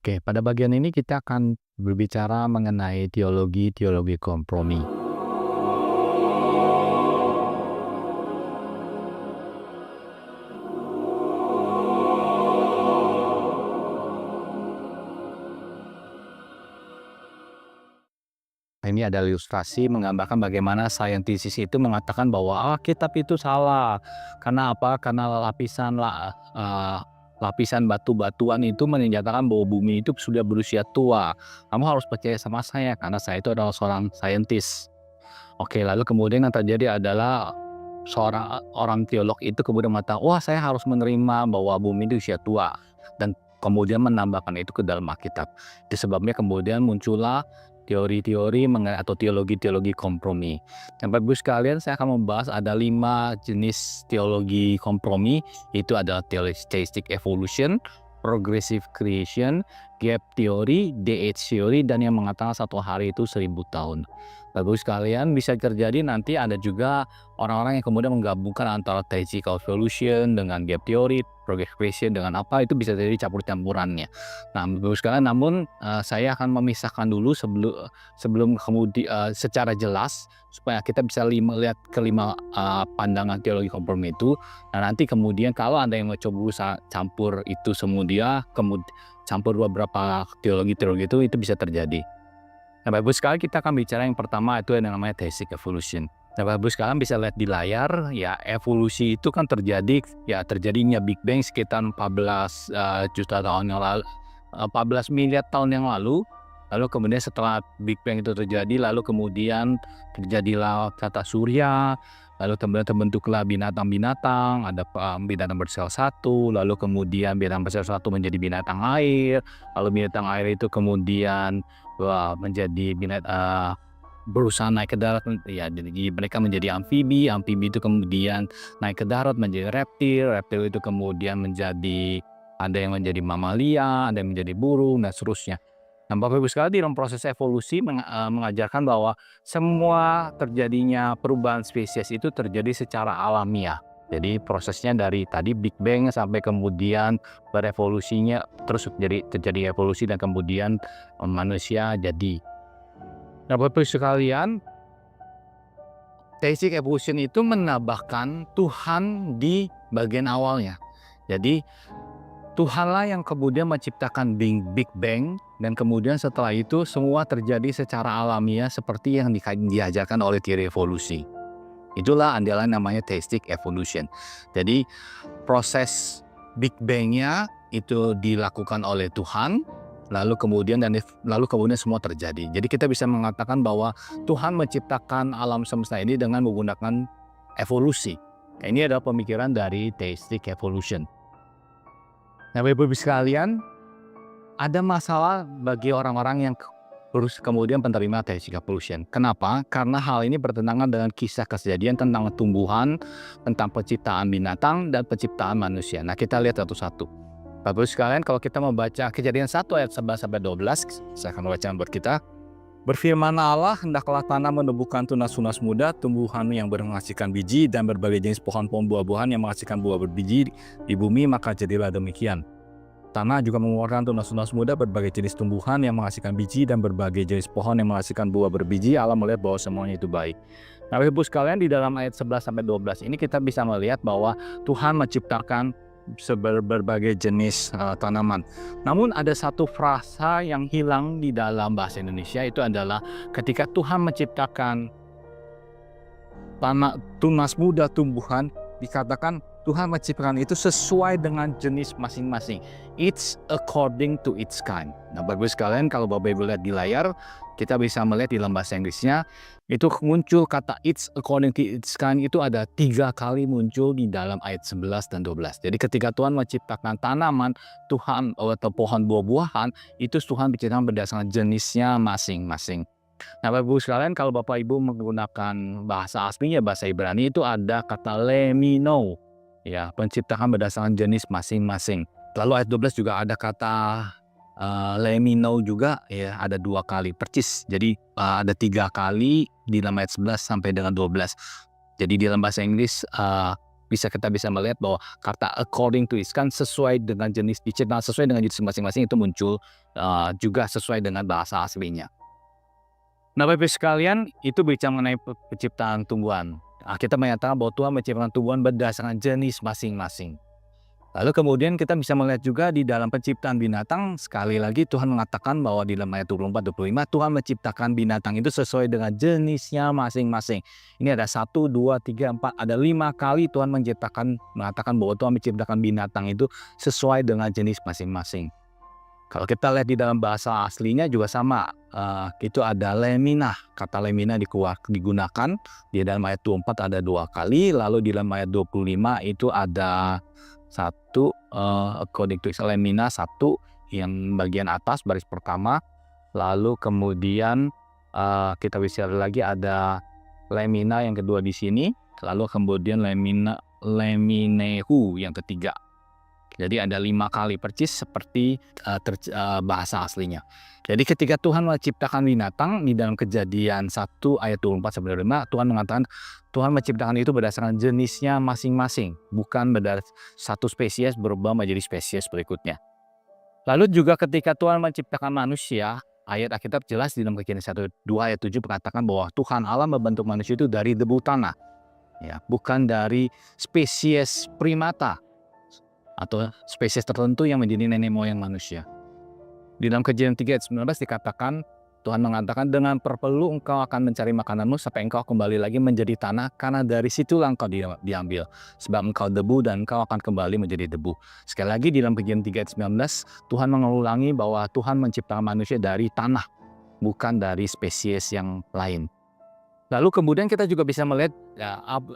Oke, pada bagian ini kita akan berbicara mengenai teologi kompromi. Ini adalah ilustrasi menggambarkan bagaimana saintis itu mengatakan bahwa kitab itu salah. Karena apa? Karena lapisan batu-batuan itu menyatakan bahwa bumi itu sudah berusia tua. Kamu harus percaya sama saya karena saya itu adalah seorang saintis. Oke, lalu kemudian yang terjadi adalah seorang orang teolog itu kemudian mengatakan, wah saya harus menerima bahwa bumi itu usia tua. Dan kemudian menambahkan itu ke dalam Alkitab. Itu sebabnya kemudian muncullah teori-teori atau teologi-teologi kompromi. Dan Bapak Ibu sekalian, saya akan membahas ada 5 jenis teologi kompromi. Itu adalah theistic evolution, progressive creation, gap theory, the age theory, dan yang mengatakan satu hari itu 1000 tahun. Bapak Ibu sekalian, bisa terjadi nanti ada juga orang-orang yang kemudian menggabungkan antara theistic evolution dengan gap theory, progressive creation dengan apa, itu bisa jadi campur-campurannya. Nah, Bapak Ibu sekalian, namun saya akan memisahkan dulu sebelum kemudian secara jelas supaya kita bisa lihat kelima pandangan teologi kompromi itu. Nah, nanti kemudian kalau Anda yang mencoba campur itu semua campur beberapa teologi itu bisa terjadi. Nah, Bapak Ibu sekalian, kita akan bicara yang pertama itu yang namanya theistic evolution. Nah, Bapak Ibu sekalian bisa lihat di layar, ya evolusi itu kan terjadinya Big Bang sekitar 14 juta tahun yang lalu, 14 miliar tahun yang lalu. Lalu kemudian setelah Big Bang itu terjadi, lalu kemudian terjadilah tata surya, lalu kemudian terbentuklah binatang-binatang, ada binatang bersel satu, lalu kemudian binatang bersel satu menjadi binatang air, lalu binatang air itu kemudian menjadi berusaha naik ke darat, ya jadi mereka menjadi amfibi itu kemudian naik ke darat menjadi reptil itu kemudian ada yang menjadi mamalia, ada yang menjadi burung dan seterusnya. Nah, Bapak Ibu sekalian, di dalam proses evolusi mengajarkan bahwa semua terjadinya perubahan spesies itu terjadi secara alamiah. Jadi prosesnya dari tadi Big Bang sampai kemudian berevolusinya terus terjadi evolusi dan kemudian manusia jadi. Nah, Bapak Ibu sekalian, theistic evolution itu menambahkan Tuhan di bagian awalnya. Jadi Tuhanlah yang kemudian menciptakan Big Bang, dan kemudian setelah itu semua terjadi secara alamiah seperti yang diajarkan oleh teori evolusi. Itulah andalan namanya theistic evolution. Jadi proses Big Bang-nya itu dilakukan oleh Tuhan, lalu kemudian semua terjadi. Jadi kita bisa mengatakan bahwa Tuhan menciptakan alam semesta ini dengan menggunakan evolusi. Nah, ini adalah pemikiran dari theistic evolution. Nah, Bapak Ibu sekalian, ada masalah bagi orang-orang yang kemudian menerima theistic evolution. Kenapa? Karena hal ini bertentangan dengan kisah kejadian tentang tumbuhan, tentang penciptaan binatang, dan penciptaan manusia. Nah, kita lihat satu-satu. Bapak Ibu sekalian, kalau kita membaca Kejadian 1 ayat 11-12, saya akan baca buat kita. Berfirman Allah, hendaklah tanah menumbuhkan tunas-tunas muda, tumbuhan yang menghasilkan biji, dan berbagai jenis pohon-pohon buah-buahan yang menghasilkan buah berbiji di bumi, maka jadilah demikian. Tanah juga mengeluarkan tunas-tunas muda, berbagai jenis tumbuhan yang menghasilkan biji, dan berbagai jenis pohon yang menghasilkan buah berbiji. Allah melihat bahwa semuanya itu baik. Nah, Bapak Ibu sekalian, di dalam ayat 11-12 ini kita bisa melihat bahwa Tuhan menciptakan berbagai jenis tanaman. Namun ada satu frasa yang hilang di dalam bahasa Indonesia, itu adalah ketika Tuhan menciptakan tunas muda tumbuhan, dikatakan Tuhan menciptakan itu sesuai dengan jenis masing-masing. It's according to its kind. Nah, Bapak Ibu sekalian, kalau Bapak Ibu lihat di layar, kita bisa melihat di dalam bahasa Inggrisnya, itu muncul kata it's according to its kind itu ada 3 kali muncul di dalam ayat 11 dan 12. Jadi ketika Tuhan menciptakan tanaman, Tuhan atau pohon buah-buahan, itu Tuhan menciptakan berdasarkan jenisnya masing-masing. Nah, Bapak Ibu sekalian, kalau Bapak Ibu menggunakan bahasa aslinya, bahasa Ibrani, itu ada kata lemino, ya, penciptakan berdasarkan jenis masing-masing. Lalu ayat 12 juga ada kata lemino juga, ya, ada 2 kali percis. Jadi ada 3 kali di dalam ayat 11 sampai dengan 12. Jadi di dalam bahasa Inggris kita bisa melihat bahwa kata according to is kan sesuai dengan jenis diciptakan sesuai dengan jenis masing-masing itu muncul juga sesuai dengan bahasa aslinya. Nah, Bapak Ibu sekalian, itu bicara mengenai penciptaan tumbuhan. Kita menyatakan bahwa Tuhan menciptakan tumbuhan berdasarkan jenis masing-masing. Lalu kemudian kita bisa melihat juga di dalam penciptaan binatang, sekali lagi Tuhan mengatakan bahwa di dalam ayat 24-25 Tuhan menciptakan binatang itu sesuai dengan jenisnya masing-masing. Ini ada 1, 2, 3, 4, ada 5 kali Tuhan mengatakan bahwa Tuhan menciptakan binatang itu sesuai dengan jenis masing-masing. Kalau kita lihat di dalam bahasa aslinya juga sama, itu ada lemina. Kata lemina digunakan di dalam ayat 24 ada 2 kali, lalu di dalam ayat 25 itu ada 1, according to lemina 1 yang bagian atas baris pertama, lalu kemudian kita bisa lihat lagi ada lemina yang kedua di sini, lalu kemudian leminehu yang ketiga. Jadi ada 5 kali percis seperti bahasa aslinya. Jadi ketika Tuhan menciptakan binatang di dalam Kejadian 1 ayat 24-25, Tuhan mengatakan Tuhan menciptakan itu berdasarkan jenisnya masing-masing, bukan berdasarkan satu spesies berubah menjadi spesies berikutnya. Lalu juga ketika Tuhan menciptakan manusia, ayat Alkitab jelas di dalam Kejadian 1:2 ayat 7 mengatakan bahwa Tuhan Allah membentuk manusia itu dari debu tanah, ya, bukan dari spesies primata atau spesies tertentu yang menjadi nenek moyang manusia. Di dalam Kejadian 3 ayat 19 dikatakan, Tuhan mengatakan dengan perlu engkau akan mencari makananmu sampai engkau kembali lagi menjadi tanah, karena dari situlah engkau diambil. Sebab engkau debu dan engkau akan kembali menjadi debu. Sekali lagi di dalam Kejadian 3 ayat 19, Tuhan mengulangi bahwa Tuhan menciptakan manusia dari tanah, bukan dari spesies yang lain. Lalu kemudian kita juga bisa melihat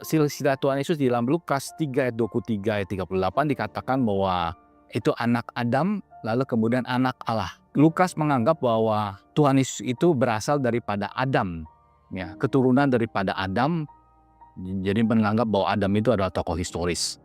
silsilah Tuhan Yesus di dalam Lukas 3 ayat 23 ayat 38 dikatakan bahwa itu anak Adam, lalu kemudian anak Allah. Lukas menganggap bahwa Tuhan Yesus itu berasal daripada Adam, ya, keturunan daripada Adam. Jadi menganggap bahwa Adam itu adalah tokoh historis.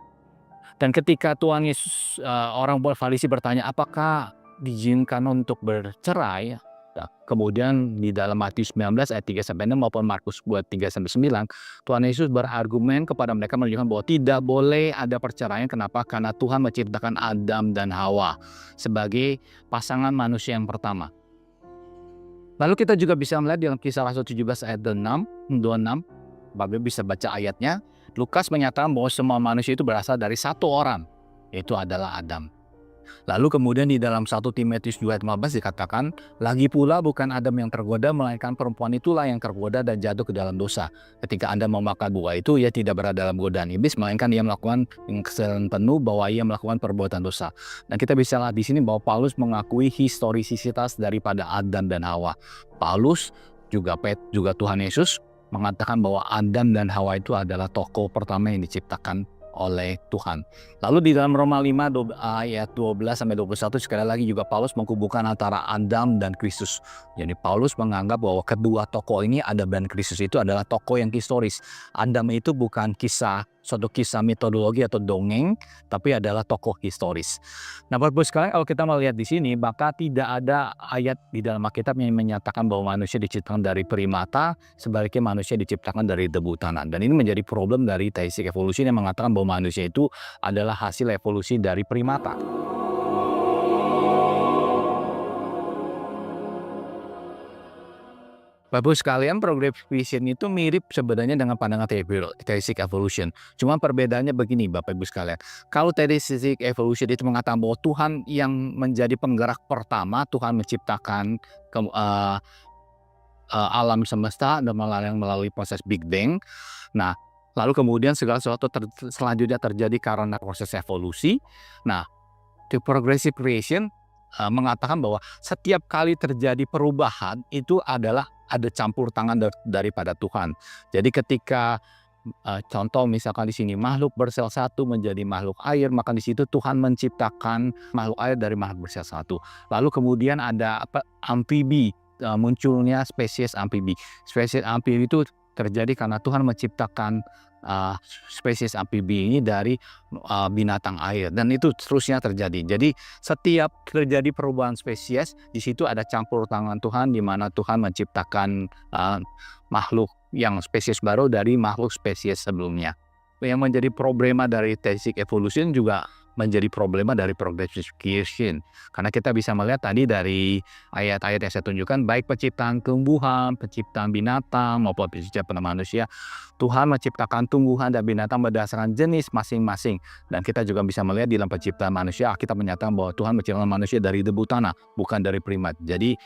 Dan ketika Tuhan Yesus, orang Farisi bertanya apakah diizinkan untuk bercerai, nah, kemudian di dalam Matius 19 ayat 3-6 maupun Markus 3-9, Tuhan Yesus berargumen kepada mereka menunjukkan bahwa tidak boleh ada perceraian. Kenapa? Karena Tuhan menciptakan Adam dan Hawa sebagai pasangan manusia yang pertama. Lalu kita juga bisa melihat dalam Kisah Rasul 17 ayat 26, Bapak bisa baca ayatnya. Lukas menyatakan bahwa semua manusia itu berasal dari satu orang, yaitu adalah Adam. Lalu kemudian di dalam 1 Timotius 2 ayat 15 dikatakan, lagi pula bukan Adam yang tergoda, melainkan perempuan itulah yang tergoda dan jatuh ke dalam dosa. Ketika Anda memakan buah itu, ia tidak berada dalam godaan iblis, melainkan ia melakukan kesalahan penuh bahwa ia melakukan perbuatan dosa. Dan kita bisa lihat di sini bahwa Paulus mengakui historisitas daripada Adam dan Hawa. Paulus juga Tuhan Yesus mengatakan bahwa Adam dan Hawa itu adalah tokoh pertama yang diciptakan oleh Tuhan. Lalu di dalam Roma 5 ayat 12-21 sekali lagi juga Paulus menghubungkan antara Adam dan Kristus. Jadi Paulus menganggap bahwa kedua tokoh ini, Adam dan Kristus, itu adalah tokoh yang historis. Adam itu bukan suatu kisah mitologi atau dongeng, tapi adalah tokoh historis. Nah, Bapak-Ibu sekalian, kalau kita melihat di sini, maka tidak ada ayat di dalam Alkitab yang menyatakan bahwa manusia diciptakan dari primata, sebaliknya manusia diciptakan dari debu tanah. Dan ini menjadi problem dari teisik evolusi yang mengatakan bahwa manusia itu adalah hasil evolusi dari primata. Bapak sekalian, progression itu mirip sebenarnya dengan pandangan theistic evolution. Cuma perbedaannya begini, Bapak Ibu sekalian. Kalau theistic evolution itu mengatakan bahwa Tuhan yang menjadi penggerak pertama, Tuhan menciptakan alam semesta dan melalui proses Big Bang. Nah, lalu kemudian segala sesuatu selanjutnya terjadi karena proses evolusi. Nah, the progressive creation mengatakan bahwa setiap kali terjadi perubahan itu adalah ada campur tangan daripada Tuhan. Jadi ketika contoh misalkan di sini makhluk bersel satu menjadi makhluk air, maka di situ Tuhan menciptakan makhluk air dari makhluk bersel satu. Lalu kemudian ada amfibi, munculnya spesies amfibi. Spesies amfibi itu terjadi karena Tuhan menciptakan spesies amfibi ini dari binatang air, dan itu terusnya terjadi. Jadi setiap terjadi perubahan spesies, di situ ada campur tangan Tuhan, di mana Tuhan menciptakan makhluk yang spesies baru dari makhluk spesies sebelumnya. yang menjadi problema dari theistic evolution juga menjadi problema dari progressive creation. Karena kita bisa melihat tadi dari ayat-ayat yang saya tunjukkan, baik penciptaan tumbuhan, penciptaan binatang, maupun penciptaan manusia, Tuhan menciptakan tumbuhan dan binatang berdasarkan jenis masing-masing. Dan kita juga bisa melihat di dalam penciptaan manusia, kita menyatakan bahwa Tuhan menciptakan manusia dari debu tanah, bukan dari primat. Jadi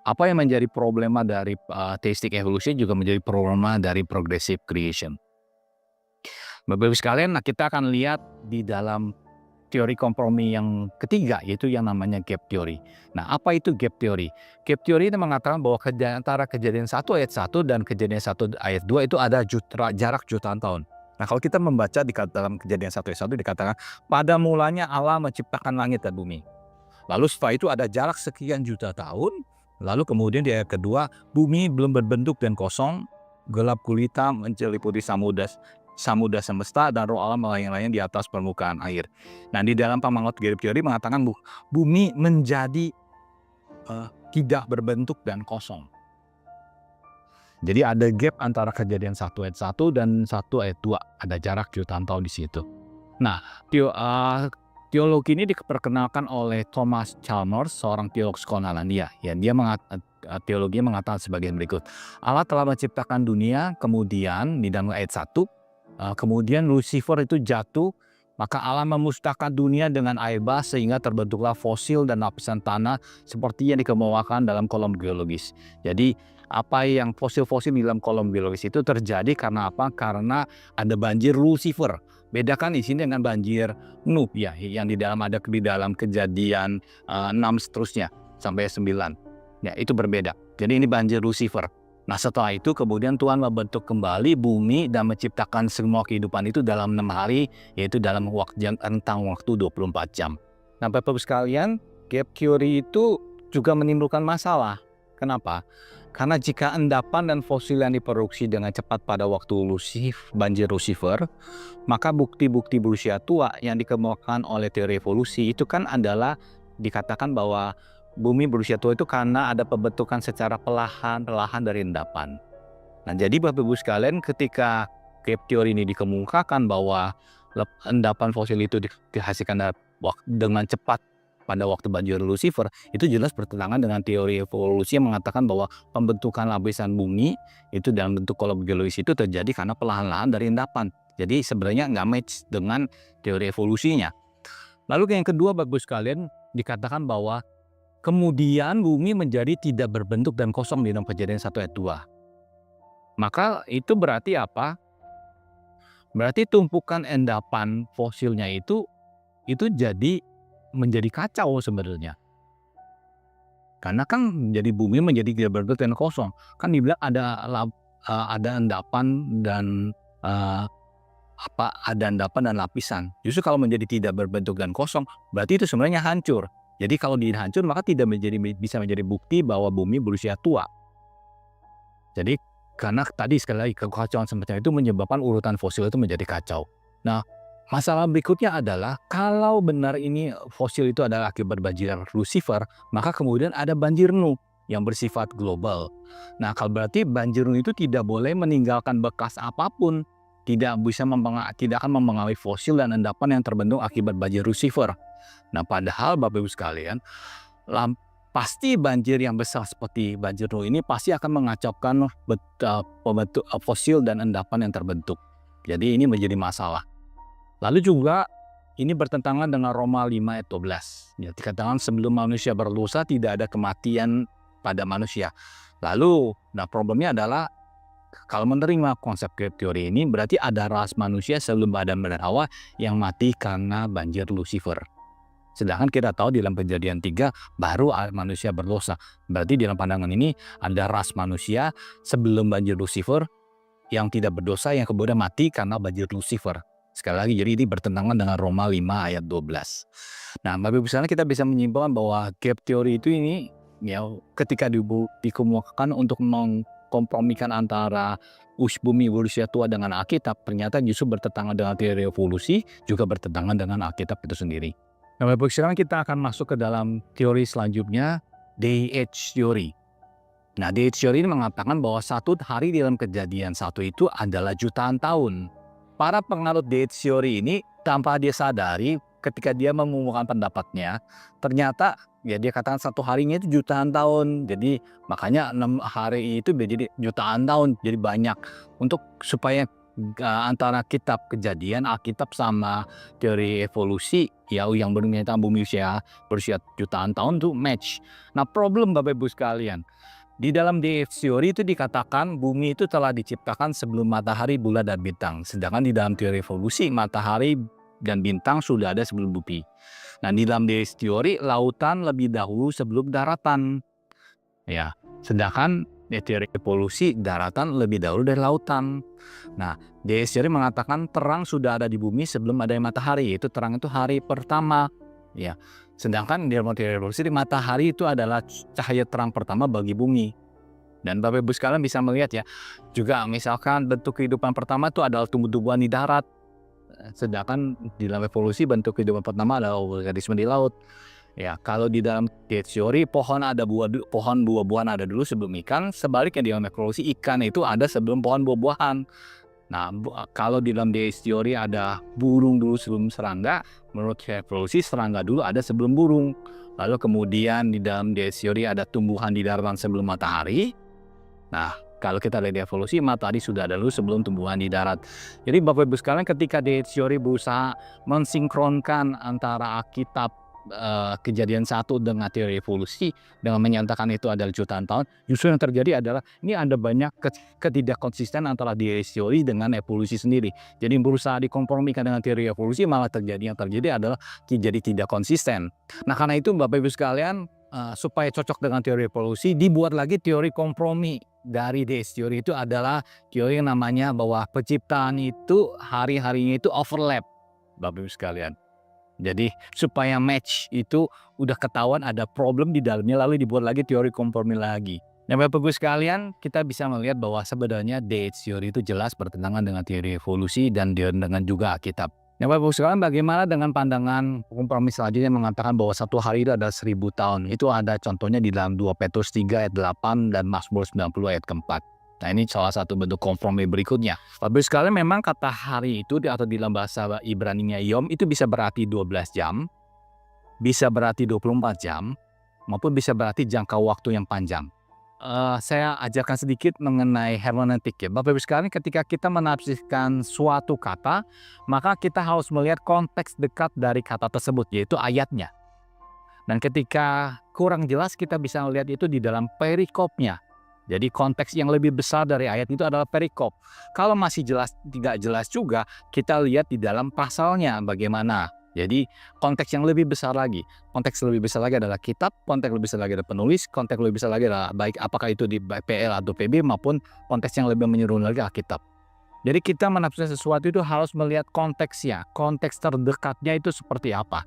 apa yang menjadi problema dari theistic evolution juga menjadi problema dari progressive creation. Bapak-Ibu sekalian, nah kita akan lihat di dalam teori kompromi yang ketiga, yaitu yang namanya gap theory. Nah, apa itu gap theory? Gap theory itu mengatakan bahwa antara kejadian 1 ayat 1 dan kejadian 1 ayat 2 itu ada jarak jutaan tahun. Nah, kalau kita membaca dalam kejadian 1 ayat 1 dikatakan, pada mulanya Allah menciptakan langit dan bumi. Lalu setelah itu ada jarak sekian juta tahun, lalu kemudian di ayat kedua, bumi belum berbentuk dan kosong, gelap gulita menceliputi samudra semesta dan roh Allah melayang-layang di atas permukaan air. Nah, di dalam Pangmangot gap theory mengatakan bumi menjadi tidak berbentuk dan kosong. Jadi ada gap antara kejadian 1 ayat 1 dan 1 ayat 2. Ada jarak jutaan tahun di situ. Nah, teologi ini diperkenalkan oleh Thomas Chalmers, seorang teolog Skotlandia. Ya, dia teologi mengatakan sebagai berikut. Allah telah menciptakan dunia, kemudian di dalam ayat 1, kemudian Lucifer itu jatuh, maka Allah memusnahkan dunia dengan air bah sehingga terbentuklah fosil dan lapisan tanah seperti yang dikemukakan dalam kolom geologis. Jadi apa yang fosil-fosil di dalam kolom geologis itu terjadi karena apa? Karena ada banjir Lucifer. Bedakan di sini dengan banjir Nuh ya, yang di dalam ada di dalam Kejadian 6 seterusnya sampai 9. Ya, itu berbeda. Jadi ini banjir Lucifer. Nah, setelah itu kemudian Tuhan membentuk kembali bumi dan menciptakan semua kehidupan itu dalam 6 hari, yaitu dalam rentang waktu 24 jam. Nah, Bapak-Ibu sekalian, gap theory itu juga menimbulkan masalah. Kenapa? Karena jika endapan dan fosil yang diproduksi dengan cepat pada waktu banjir Lucifer, maka bukti-bukti berusia tua yang dikemukakan oleh teori evolusi itu kan adalah dikatakan bahwa bumi berusia tua itu karena ada pembentukan secara perlahan dari endapan. Nah, jadi Bapak-Ibu sekalian, ketika gap theory ini dikemukakan bahwa endapan fosil itu dihasilkan dengan cepat pada waktu banjir Lucifer, itu jelas bertentangan dengan teori evolusi yang mengatakan bahwa pembentukan lapisan bumi itu dalam bentuk kolom geologis itu terjadi karena perlahan-lahan dari endapan. Jadi sebenarnya nggak match dengan teori evolusinya. Lalu yang kedua, Bapak-Ibu sekalian, dikatakan bahwa kemudian bumi menjadi tidak berbentuk dan kosong di dalam Kejadian 1 ayat 2. Maka itu berarti apa? Berarti tumpukan endapan fosilnya itu menjadi kacau sebenarnya. Karena kan jadi bumi menjadi tidak berbentuk dan kosong. Kan dibilang ada endapan dan ada endapan dan lapisan. Justru kalau menjadi tidak berbentuk dan kosong, berarti itu sebenarnya hancur. Jadi kalau dihancur maka tidak bisa menjadi bukti bahwa bumi berusia tua. Jadi karena tadi sekali lagi kekacauan semacam itu menyebabkan urutan fosil itu menjadi kacau. Nah, masalah berikutnya adalah kalau benar ini fosil itu adalah akibat banjir Lucifer, maka kemudian ada banjir Nuh yang bersifat global. Nah, kalau berarti banjir Nuh itu tidak boleh meninggalkan bekas apapun, tidak akan mempengaruhi fosil dan endapan yang terbentuk akibat banjir Lucifer. Nah, padahal Bapak-Ibu sekalian, pasti banjir yang besar seperti banjir Nuh ini pasti akan mengacaukan pembentuk fosil dan endapan yang terbentuk. Jadi ini menjadi masalah. Lalu juga ini bertentangan dengan Roma 5 ayat 12. Ya, dikatakan sebelum manusia berdosa tidak ada kematian pada manusia. Lalu, problemnya adalah kalau menerima konsep gap theory ini berarti ada ras manusia sebelum Adam dan Hawa yang mati karena banjir Lucifer. Sedangkan kita tahu di dalam Kejadian 3 baru manusia berdosa. Berarti dalam pandangan ini ada ras manusia sebelum banjir Lucifer yang tidak berdosa yang kemudian mati karena banjir Lucifer. Sekali lagi, jadi ini bertentangan dengan Roma 5 ayat 12. Nah, Bapak-Ibu sekalian, kita bisa menyimpulkan bahwa gap theory itu ini ya ketika dikemukakan untuk mengkompromikan antara bumi berusia tua dengan Alkitab, ternyata justru bertentangan dengan teori evolusi, juga bertentangan dengan Alkitab itu sendiri. Nah, Bapak-Ibu sekarang kita akan masuk ke dalam teori selanjutnya, day age theory. Nah, day age theory ini mengatakan bahwa satu hari di dalam Kejadian 1 itu adalah jutaan tahun. para penganut deity theory ini tanpa dia sadari ketika dia mengumumkan pendapatnya, ternyata ya dia katakan satu harinya itu jutaan tahun. Jadi makanya 6 hari itu jadi jutaan tahun, jadi banyak. Untuk supaya antara kitab Kejadian, Alkitab sama teori evolusi ya yang menyatakan bumi berusia jutaan tahun itu match. Nah, problem Bapak Ibu sekalian, di dalam teori itu dikatakan bumi itu telah diciptakan sebelum matahari, bulan, dan bintang. Sedangkan di dalam teori evolusi matahari dan bintang sudah ada sebelum bumi. Nah, di dalam teori lautan lebih dahulu sebelum daratan. Ya, sedangkan di teori evolusi daratan lebih dahulu dari lautan. Nah, teori mengatakan terang sudah ada di bumi sebelum adanya matahari, yaitu terang itu hari pertama. Ya, sedangkan di dalam teori evolusi matahari itu adalah cahaya terang pertama bagi bumi. Dan Bapak Ibu sekalian bisa melihat ya, juga misalkan bentuk kehidupan pertama itu adalah tumbuh-tumbuhan di darat. Sedangkan di dalam evolusi bentuk kehidupan pertama adalah organisme di laut. Ya, kalau di dalam teori pohon buah-buahan ada dulu sebelum ikan, sebaliknya di dalam evolusi ikan itu ada sebelum pohon buah-buahan. Nah, kalau di dalam teori ada burung dulu sebelum serangga, menurut evolusi serangga dulu ada sebelum burung. Lalu kemudian di dalam teori ada tumbuhan di daratan sebelum matahari. Nah, kalau kita lihat di evolusi, matahari sudah ada dulu sebelum tumbuhan di darat. Jadi Bapak Ibu sekalian, ketika teori berusaha mensinkronkan antara Alkitab Kejadian 1 dengan teori evolusi dengan menyatakan itu adalah jutaan tahun, justru yang terjadi adalah ini ada banyak ketidakkonsisten antara teori dengan evolusi sendiri. Jadi berusaha dikompromikan dengan teori evolusi, malah yang terjadi adalah jadi tidak konsisten. Nah, karena itu Bapak Ibu sekalian, supaya cocok dengan teori evolusi, dibuat lagi teori kompromi. Dari teori itu adalah teori yang namanya bahwa penciptaan itu hari-harinya itu overlap, Bapak Ibu sekalian. Jadi supaya match itu udah ketahuan ada problem di dalamnya, lalu dibuat lagi teori kompromi lagi. Nah, Bapak Ibu sekalian, kita bisa melihat bahwa sebenarnya teori itu jelas bertentangan dengan teori evolusi dan dengan juga Alkitab. Nah, Bapak Ibu sekalian, bagaimana dengan pandangan kompromi selanjutnya yang mengatakan bahwa satu hari itu ada 1000 tahun? Itu ada contohnya di dalam 2 Petrus 3 ayat 8 dan Mazmur 90 ayat keempat. Nah, ini salah satu bentuk kompromi berikutnya. Bapak sekalian, memang kata hari itu atau di dalam bahasa Ibrani-nya yom itu bisa berarti 12 jam, bisa berarti 24 jam, maupun bisa berarti jangka waktu yang panjang. Saya ajarkan sedikit mengenai hermeneutik ya. Bapak Ibu sekalian, ketika kita menafsirkan suatu kata, maka kita harus melihat konteks dekat dari kata tersebut, yaitu ayatnya. Dan ketika kurang jelas, kita bisa melihat itu di dalam perikopnya. Jadi konteks yang lebih besar dari ayat itu adalah perikop. Kalau masih jelas, tidak jelas juga, kita lihat di dalam pasalnya bagaimana. Jadi konteks yang lebih besar lagi. Konteks lebih besar lagi adalah kitab, konteks lebih besar lagi adalah penulis, konteks lebih besar lagi adalah baik apakah itu di PL atau PB maupun konteks yang lebih menyeluruh lagi Alkitab. Jadi kita menafsirkan sesuatu itu harus melihat konteksnya, konteks terdekatnya itu seperti apa.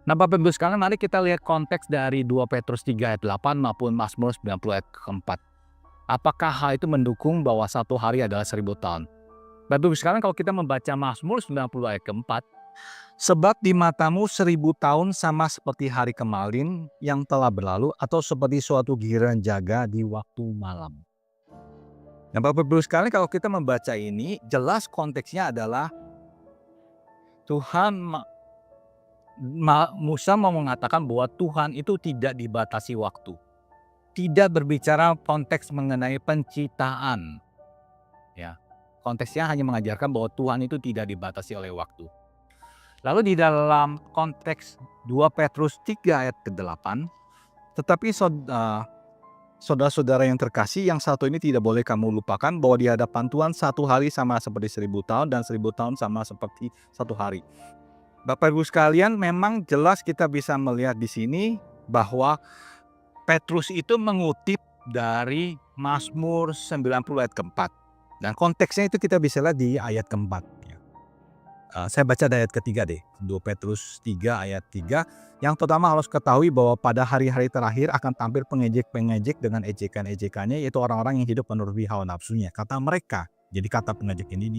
Nah, Bapak Ibu sekalian, mari kita lihat konteks dari 2 Petrus 3 ayat 8 maupun Mazmur 90 ayat keempat. Apakah hal itu mendukung bahwa satu hari adalah 1000 tahun? Bapak Ibu sekalian, kalau kita membaca Mazmur 90 ayat keempat, sebab di matamu 1000 tahun sama seperti hari kemarin yang telah berlalu, atau seperti suatu giliran jaga di waktu malam. Nah, Bapak Ibu sekalian, kalau kita membaca ini, jelas konteksnya adalah Musa mau mengatakan bahwa Tuhan itu tidak dibatasi waktu. Tidak berbicara konteks mengenai penciptaan. Ya, konteksnya hanya mengajarkan bahwa Tuhan itu tidak dibatasi oleh waktu. Lalu di dalam konteks 2 Petrus 3 ayat ke-8, tetapi saudara-saudara yang terkasih, yang satu ini tidak boleh kamu lupakan, bahwa di hadapan Tuhan satu hari sama seperti 1000 tahun dan 1000 tahun sama seperti satu hari. Bapak Ibu sekalian, memang jelas kita bisa melihat di sini bahwa Petrus itu mengutip dari Mazmur 90 ayat keempat. Dan konteksnya itu kita bisa lihat di ayat keempat. Saya baca dari ayat ketiga deh, 2 Petrus 3 ayat 3. Yang pertama harus ketahui bahwa pada hari-hari terakhir akan tampil pengejek-pengejek dengan ejekan-ejekannya, yaitu orang-orang yang hidup menurut hawa nafsunya. Kata mereka, jadi kata pengejek ini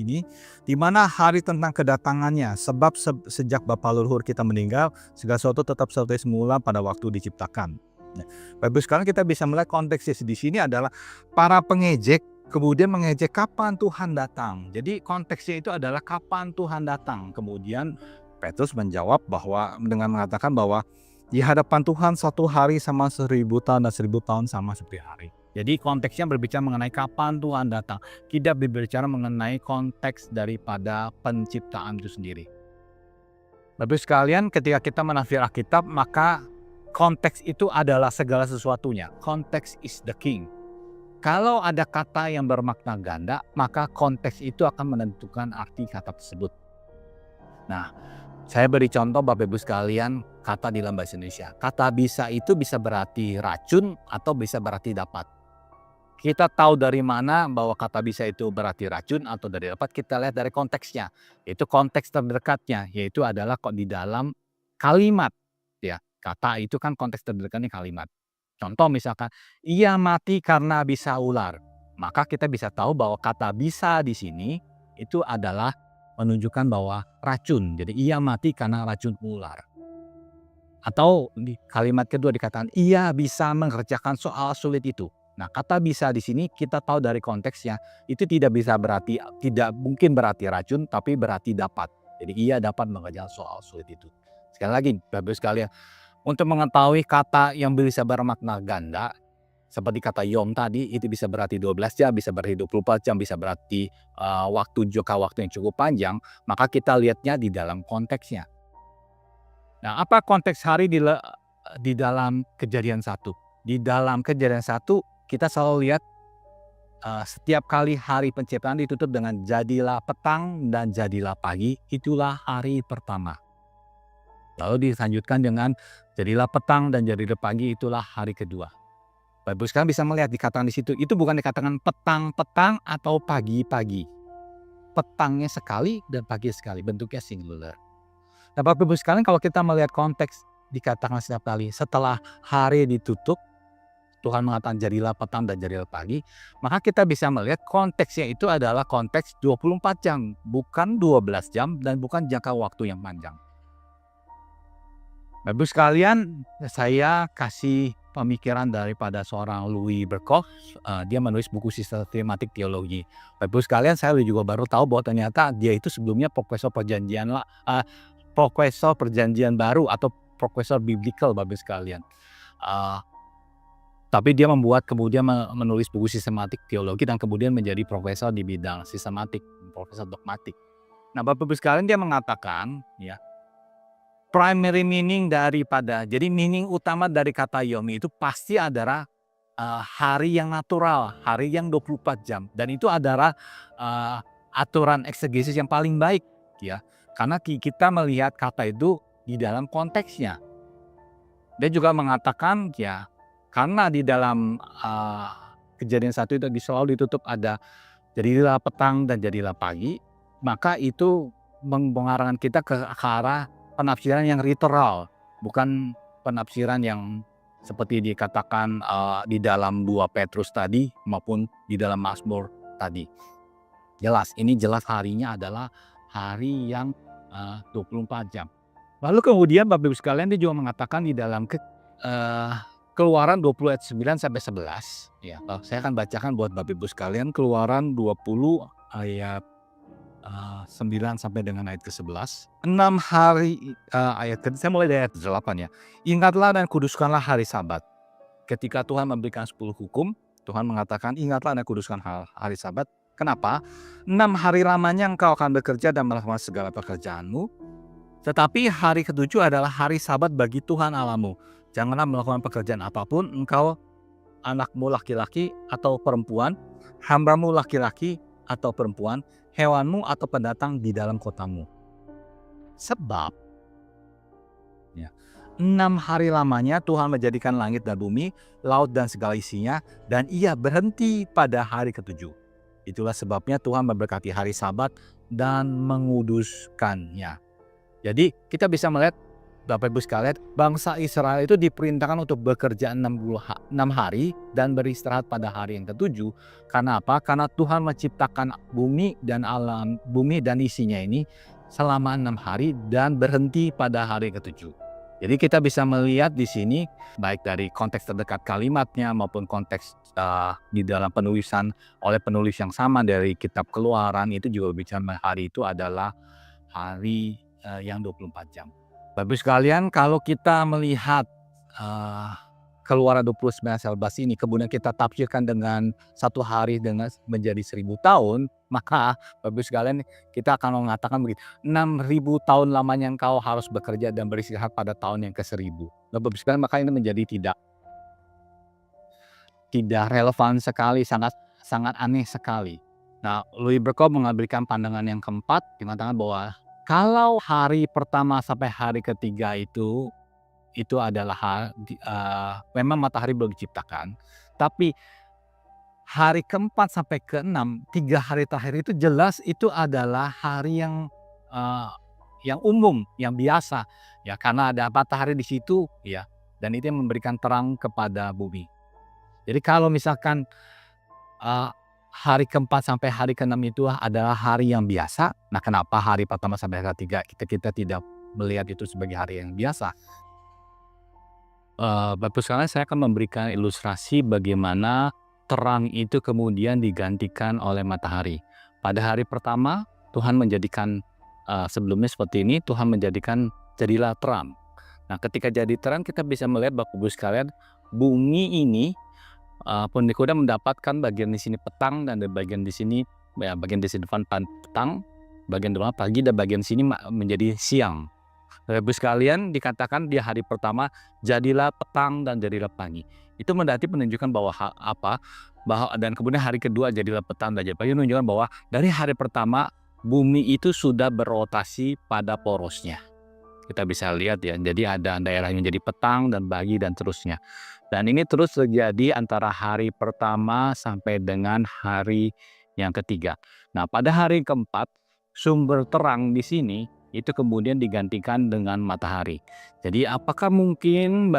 di mana hari tentang kedatangannya, sebab sejak bapa leluhur kita meninggal, segala sesuatu tetap seperti semula pada waktu diciptakan. Nah, Bapak sekarang kita bisa melihat konteksnya di sini adalah para pengejek kemudian mengejek kapan Tuhan datang. Jadi konteksnya itu adalah kapan Tuhan datang. Kemudian Petrus menjawab bahwa dengan mengatakan bahwa di hadapan Tuhan satu hari sama 1000 tahun dan 1000 tahun sama seperti hari. Jadi konteksnya berbicara mengenai kapan Tuhan datang. Tidak berbicara mengenai konteks daripada penciptaan itu sendiri. Bapak sekalian, ketika kita menafsir Alkitab, maka konteks itu adalah segala sesuatunya. Konteks is the king. Kalau ada kata yang bermakna ganda, maka konteks itu akan menentukan arti kata tersebut. Nah, saya beri contoh Bapak Ibu sekalian, kata di dalam bahasa Indonesia. Kata bisa itu bisa berarti racun atau bisa berarti dapat. Kita tahu dari mana bahwa kata bisa itu berarti racun atau dari dapat, kita lihat dari konteksnya. Itu konteks terdekatnya, yaitu adalah kok di dalam kalimat. Ya, kata itu kan konteks terdekatnya kalimat. Contoh misalkan, ia mati karena bisa ular. Maka kita bisa tahu bahwa kata bisa di sini itu adalah menunjukkan bahwa racun. Jadi ia mati karena racun ular. Atau di kalimat kedua dikatakan, ia bisa mengerjakan soal sulit itu. Nah, kata bisa di sini kita tahu dari konteksnya, itu tidak mungkin berarti racun, tapi berarti dapat. Jadi ia dapat mengerjakan soal sulit itu. Sekali lagi, Bapak sekalian, untuk mengetahui kata yang bisa bermakna ganda, seperti kata yom tadi, itu bisa berarti 12 jam, bisa berarti 24 jam, bisa berarti jangka waktu yang cukup panjang, maka kita lihatnya di dalam konteksnya. Nah, apa konteks hari di dalam Kejadian 1? Di dalam Kejadian 1, kita selalu lihat setiap kali hari penciptaan ditutup dengan jadilah petang dan jadilah pagi, itulah hari pertama. Lalu dilanjutkan dengan jadilah petang dan jadilah pagi, itulah hari kedua. Bapak sekarang bisa melihat dikatakan di situ, itu bukan dikatakan petang-petang atau pagi-pagi. Petangnya sekali dan pagi sekali, bentuknya singular. Nah, Bapak Ibu sekalian, kalau kita melihat konteks dikatakan setiap kali setelah hari ditutup, Tuhan mengatakan jadilah petang dan jadilah pagi, maka kita bisa melihat konteksnya itu adalah konteks 24 jam, bukan 12 jam dan bukan jangka waktu yang panjang. Bapak Ibu sekalian, saya kasih pemikiran daripada seorang Louis Berkhof. Dia menulis buku sistematik teologi. Bapak Ibu sekalian, saya juga baru tahu bahwa ternyata dia itu sebelumnya profesor perjanjian baru atau profesor biblical, Bapak Ibu sekalian. Tapi dia kemudian menulis buku sistematik teologi dan kemudian menjadi profesor di bidang sistematik, profesor dogmatik. Nah, Bapak Ibu sekalian, dia mengatakan ya, primary meaning jadi meaning utama dari kata yom itu pasti adalah hari yang natural, hari yang 24 jam. Dan itu adalah aturan eksegesis yang paling baik ya. Karena kita melihat kata itu di dalam konteksnya. Dia juga mengatakan ya, karena di dalam Kejadian 1 itu selalu ditutup ada jadilah petang dan jadilah pagi, maka itu mengarahkan kita ke arah penafsiran yang literal, bukan penafsiran yang seperti dikatakan di dalam 2 Petrus tadi maupun di dalam Mazmur tadi. Ini jelas harinya adalah hari yang 24 jam. Lalu kemudian Bapak Ibu sekalian, dia juga mengatakan di dalam Keluaran 20 ayat 9 sampai 11 ya. Saya akan bacakan buat Bapak Ibu sekalian, Keluaran 20 ayat 9 sampai dengan ayat ke-11. 6 hari saya mulai dari ayat 8 ya. Ingatlah dan kuduskanlah hari Sabat. Ketika Tuhan memberikan 10 hukum, Tuhan mengatakan ingatlah dan kuduskan hari Sabat. Kenapa? 6 hari lamanya engkau akan bekerja dan melakukan segala pekerjaanmu. Tetapi hari ke-7 adalah hari Sabat bagi Tuhan Allahmu. Janganlah melakukan pekerjaan apapun, engkau, anakmu laki-laki atau perempuan, hambamu laki-laki atau perempuan, hewanmu atau pendatang di dalam kotamu. Sebab 6 hari lamanya Tuhan menjadikan langit dan bumi, laut dan segala isinya, dan ia berhenti pada hari ke-7. Itulah sebabnya Tuhan memberkati hari Sabat dan menguduskannya. Jadi kita bisa melihat Bapak Ibu sekalian, bangsa Israel itu diperintahkan untuk bekerja 6 hari dan beristirahat pada hari yang ke-7. Karena apa? Karena Tuhan menciptakan bumi dan isinya ini selama 6 hari dan berhenti pada hari ke-7. Jadi kita bisa melihat di sini baik dari konteks terdekat kalimatnya maupun konteks di dalam penulisan oleh penulis yang sama dari kitab Keluaran itu juga bicara hari itu adalah hari yang 24 jam. Bapak Ibu sekalian, kalau kita melihat eh, Keluaran 29:11 ini kemudian kita tafsirkan dengan satu hari dengan menjadi 1000 tahun, maka Bapak Ibu sekalian kita akan mengatakan begitu, 6.000 tahun lamanya engkau harus bekerja dan beristirahat pada tahun yang ke-1000. Bapak Ibu sekalian, maka ini menjadi tidak relevan sekali, sangat sangat aneh sekali. Nah, Louis Berkhof mengambilkan pandangan yang keempat, mengatakan bahwa kalau hari pertama sampai hari ketiga itu adalah memang matahari belum diciptakan, tapi hari keempat sampai keenam, 3 hari terakhir itu jelas itu adalah hari yang umum, yang biasa, ya karena ada matahari di situ, ya, dan itu yang memberikan terang kepada bumi. Jadi kalau misalkan eee, hari keempat sampai hari keenam itu adalah hari yang biasa, nah kenapa hari pertama sampai hari ketiga kita tidak melihat itu sebagai hari yang biasa? Bapak sekalian, saya akan memberikan ilustrasi bagaimana terang itu kemudian digantikan oleh matahari. Pada hari pertama Tuhan menjadikan, sebelumnya seperti ini, Tuhan menjadikan jadilah terang. Nah, ketika jadi terang kita bisa melihat Bapak Ibu sekalian, bumi ini, pun mendapatkan bagian di sini petang dan di bagian di sini, ya bagian di sini depan petang, bagian depan pagi dan bagian sini menjadi siang. Bapak Ibu sekalian, dikatakan di hari pertama jadilah petang dan jadilah pagi. Itu berarti menunjukkan bahwa bahwa dan kemudian hari kedua jadilah petang dan jadilah pagi, menunjukkan bahwa dari hari pertama bumi itu sudah berotasi pada porosnya. Kita bisa lihat ya, jadi ada daerah yang jadi petang dan pagi dan terusnya. Dan ini terus terjadi antara hari pertama sampai dengan hari yang ketiga. Nah, pada hari keempat sumber terang di sini itu kemudian digantikan dengan matahari. Jadi apakah mungkin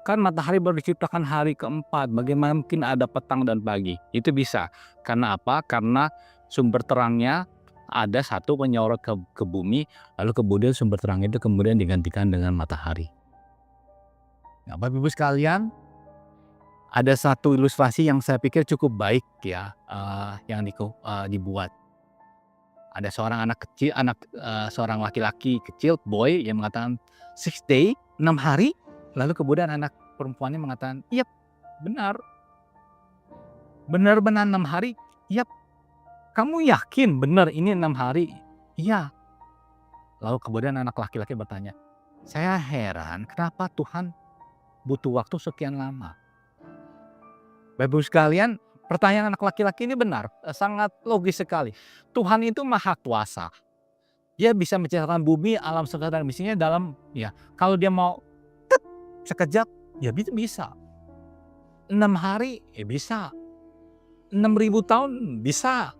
kan matahari baru diciptakan hari keempat, bagaimana mungkin ada petang dan pagi? Itu bisa. Karena apa? Karena sumber terangnya ada satu menyorot ke bumi, lalu kemudian sumber terang itu kemudian digantikan dengan matahari. Nah, Bapak Ibu sekalian, ada satu ilustrasi yang saya pikir cukup baik ya, yang dibuat. Ada seorang anak kecil, seorang laki-laki kecil, boy, yang mengatakan 6 day, 6 hari. Lalu kemudian anak perempuannya mengatakan, "Yap, benar. Benar-benar 6 hari? Yap. Kamu yakin benar ini 6 hari?" "Iya." Lalu kemudian anak laki-laki bertanya, "Saya heran kenapa Tuhan butuh waktu sekian lama?" Bapak Ibu sekalian, pertanyaan anak laki-laki ini benar, sangat logis sekali. Tuhan itu maha kuasa. Dia bisa menciptakan bumi, alam semesta dan isinya dalam, ya, kalau dia mau tet, sekejap, ya bisa. 6 hari, ya bisa. 6.000 tahun, bisa.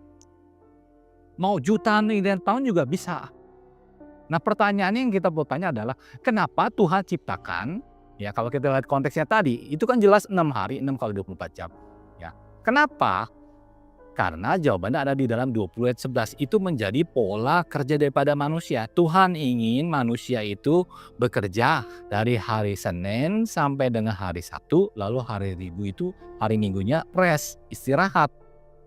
Mau jutaan miliar tahun juga bisa. Nah, pertanyaannya yang kita bertanya adalah, kenapa Tuhan ciptakan, ya kalau kita lihat konteksnya tadi, itu kan jelas 6 hari, 6 kali 24 jam. Ya. Kenapa? Karena jawabannya ada di dalam 20 ayat 11. Itu menjadi pola kerja daripada manusia. Tuhan ingin manusia itu bekerja dari hari Senin sampai dengan hari Sabtu, lalu hari Rabu itu hari Minggunya rest, istirahat.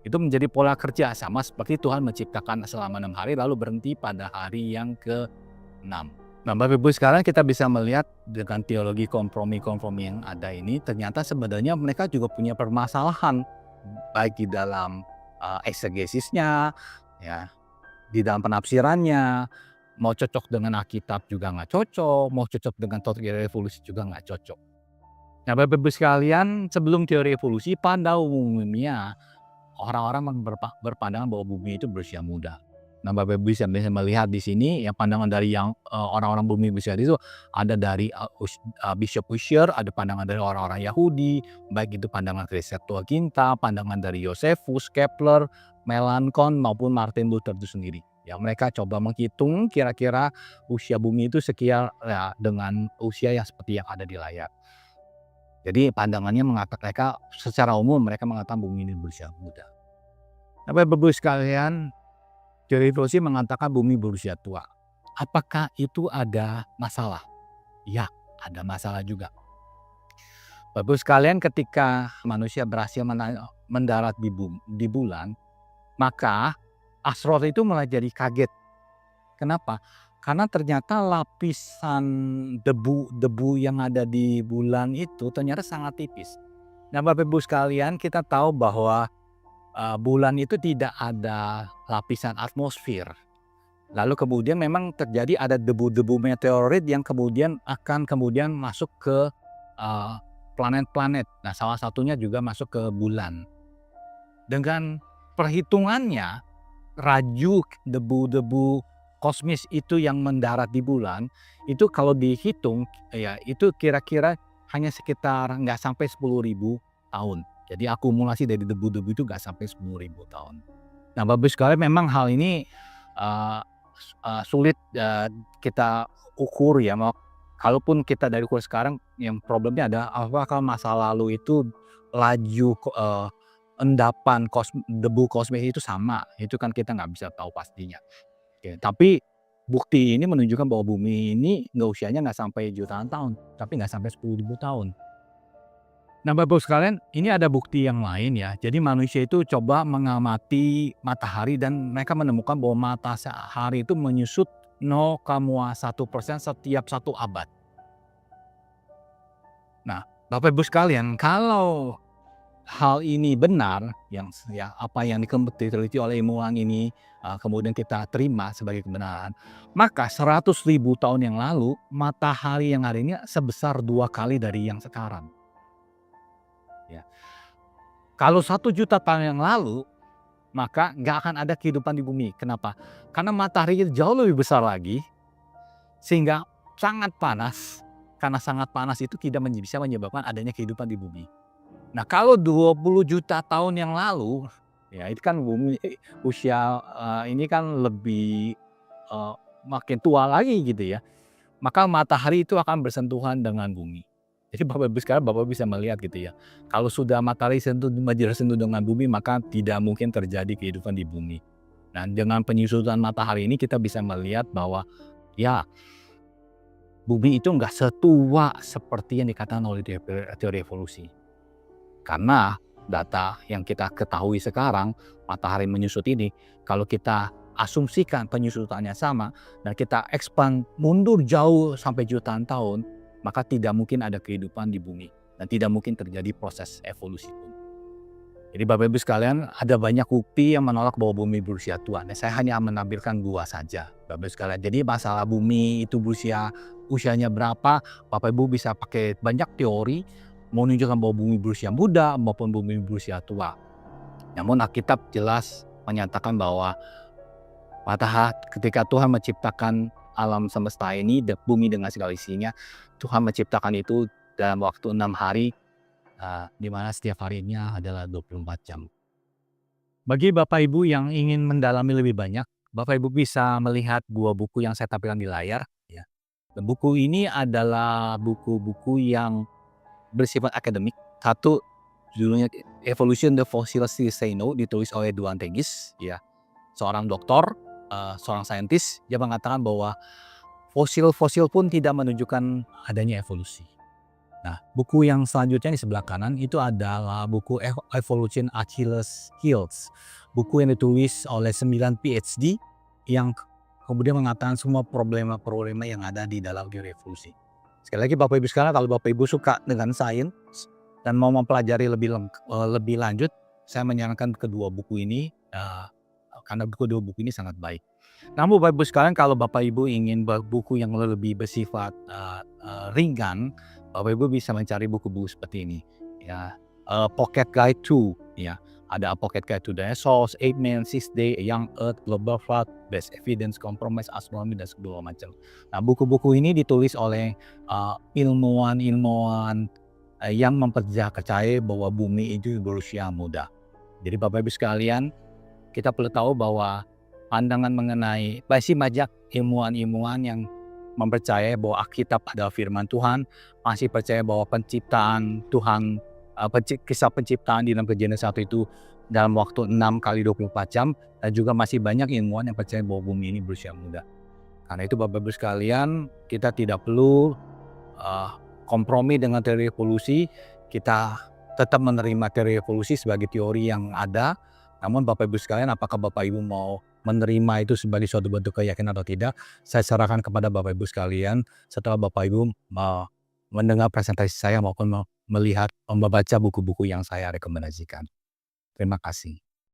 Itu menjadi pola kerja, sama seperti Tuhan menciptakan selama 6 hari lalu berhenti pada hari yang ke-6. Nah, Bapak Ibu sekarang kita bisa melihat dengan teologi kompromi-kompromi yang ada ini, ternyata sebenarnya mereka juga punya permasalahan baik di dalam eksegesisnya, ya, di dalam penafsirannya, mau cocok dengan Alkitab juga nggak cocok, mau cocok dengan teori evolusi juga nggak cocok. Nah, Bapak Ibu sekalian, sebelum teori evolusi, pada umumnya orang-orang berpandangan bahwa bumi itu berusia muda. Nah, Bapak Ibu bisa melihat di sini yang pandangan dari yang orang-orang bumi berusia itu ada dari Bishop Ussher, ada pandangan dari orang-orang Yahudi, baik itu pandangan dari Septuaginta, pandangan dari Josephus, Kepler, Melanchthon maupun Martin Luther itu sendiri. Ya, mereka coba menghitung kira-kira usia bumi itu sekian ya, dengan usia yang seperti yang ada di layar. Jadi pandangannya mereka secara umum mereka mengatakan bumi ini berusia muda. Tapi Bapak Ibu sekalian, teori evolusi mengatakan bumi berusia tua. Apakah itu ada masalah? Ya, ada masalah juga. Bapak Ibu sekalian, ketika manusia berhasil mendarat di bulan, maka astronot itu malah jadi kaget. Kenapa? Karena ternyata lapisan debu-debu yang ada di bulan itu ternyata sangat tipis. Nah, Bapak Ibu sekalian, kita tahu bahwa bulan itu tidak ada lapisan atmosfer. Lalu kemudian memang terjadi ada debu-debu meteorit yang kemudian akan masuk ke planet-planet. Nah, salah satunya juga masuk ke bulan. Dengan perhitungannya, raju debu-debu kosmis itu yang mendarat di bulan, itu kalau dihitung, ya itu kira-kira hanya sekitar nggak sampai 10.000 tahun. Jadi akumulasi dari debu-debu itu nggak sampai 10.000 tahun. Nah, Bapak sekali memang hal ini sulit kita ukur ya. Kalaupun kita dari ukur sekarang, yang problemnya ada apakah masa lalu itu laju endapan debu kosmis itu sama, itu kan kita nggak bisa tahu pastinya. Oke, tapi bukti ini menunjukkan bahwa bumi ini usianya nggak sampai jutaan tahun, tapi nggak sampai 10.000 tahun. Nah, Bapak sekalian, ini ada bukti yang lain ya. Jadi manusia itu coba mengamati matahari dan mereka menemukan bahwa matahari itu menyusut 0,1% setiap 1 abad. Nah, Bapak Ibu sekalian, kalau hal ini benar, apa yang diteliti oleh ilmuwan ini kemudian kita terima sebagai kebenaran, maka 100.000 tahun yang lalu matahari yang hari ini sebesar 2 kali dari yang sekarang. Ya. Kalau 1 juta tahun yang lalu, maka nggak akan ada kehidupan di bumi. Kenapa? Karena matahari itu jauh lebih besar lagi, sehingga sangat panas. Karena sangat panas itu tidak bisa menyebabkan adanya kehidupan di bumi. Nah, kalau 20 juta tahun yang lalu, ya itu kan bumi usia ini kan lebih makin tua lagi gitu ya. Maka matahari itu akan bersentuhan dengan bumi. Jadi Bapak Ibu sekarang Bapak bisa melihat gitu ya. Kalau sudah matahari bersentuh dengan bumi, maka tidak mungkin terjadi kehidupan di bumi. Nah, dengan penyusutan matahari ini kita bisa melihat bahwa ya bumi itu nggak setua seperti yang dikatakan oleh teori evolusi. Karena data yang kita ketahui sekarang, matahari menyusut ini, kalau kita asumsikan penyusutannya sama, dan kita expand mundur jauh sampai jutaan tahun, maka tidak mungkin ada kehidupan di bumi. Dan tidak mungkin terjadi proses evolusi pun. Jadi Bapak Ibu sekalian, ada banyak bukti yang menolak bahwa bumi berusia tua. Nah, saya hanya menampilkan 2 saja, Bapak Ibu sekalian. Jadi masalah bumi itu usianya berapa, Bapak Ibu bisa pakai banyak teori, menunjukkan bahwa bumi berusia muda maupun bumi berusia tua. Namun Alkitab jelas menyatakan bahwa ketika Tuhan menciptakan alam semesta ini, bumi dengan segala isinya, Tuhan menciptakan itu dalam waktu 6 hari, di mana setiap harinya adalah 24 jam. Bagi Bapak Ibu yang ingin mendalami lebih banyak, Bapak Ibu bisa melihat 2 buku yang saya tampilkan di layar. Ya. Dan buku ini adalah buku-buku yang bersifat akademik. Satu judulnya Evolution the Fossils Still Say No, ditulis oleh Duane Tegis, ya, seorang doktor, seorang saintis. Dia mengatakan bahwa fosil-fosil pun tidak menunjukkan adanya evolusi. Nah, buku yang selanjutnya di sebelah kanan itu adalah buku Evolution Achilles Heels, buku yang ditulis oleh 9 PhD yang kemudian mengatakan semua problema-problema yang ada di dalam teori evolusi. Sekali lagi Bapak Ibu sekalian, kalau Bapak Ibu suka dengan sains dan mau mempelajari lebih lanjut, saya menyarankan kedua buku ini karena kedua buku ini sangat baik. Namun Bapak Ibu sekalian, kalau Bapak Ibu ingin buku yang lebih bersifat ringan, Bapak Ibu bisa mencari buku-buku seperti ini. Ya, Pocket Guide to, ya, ada Pocket Guide to Dinosaurs, Ape Man, 6 Day, A Young Earth, Global Flood, Best Evidence, Compromise Astronomy, dan segala macam. Nah, buku-buku ini ditulis oleh ilmuwan-ilmuwan yang mempercayai bahwa bumi itu berusia muda. Jadi Bapak Ibu sekalian, kita perlu tahu bahwa pandangan mengenai masih banyak ilmuwan-ilmuwan yang mempercayai bahwa Alkitab adalah firman Tuhan, masih percaya bahwa penciptaan Tuhan, kisah penciptaan di dalam Kejadian 1 itu dalam waktu 6 kali 24 jam, dan juga masih banyak ilmuwan yang percaya bahwa bumi ini berusia muda. Karena itu Bapak Ibu sekalian, kita tidak perlu eee, kompromi dengan teori evolusi, kita tetap menerima teori evolusi sebagai teori yang ada, namun Bapak Ibu sekalian apakah Bapak Ibu mau menerima itu sebagai suatu bentuk keyakinan atau tidak, saya serahkan kepada Bapak Ibu sekalian setelah Bapak Ibu mendengar presentasi saya maupun melihat, membaca buku-buku yang saya rekomendasikan. Terima kasih.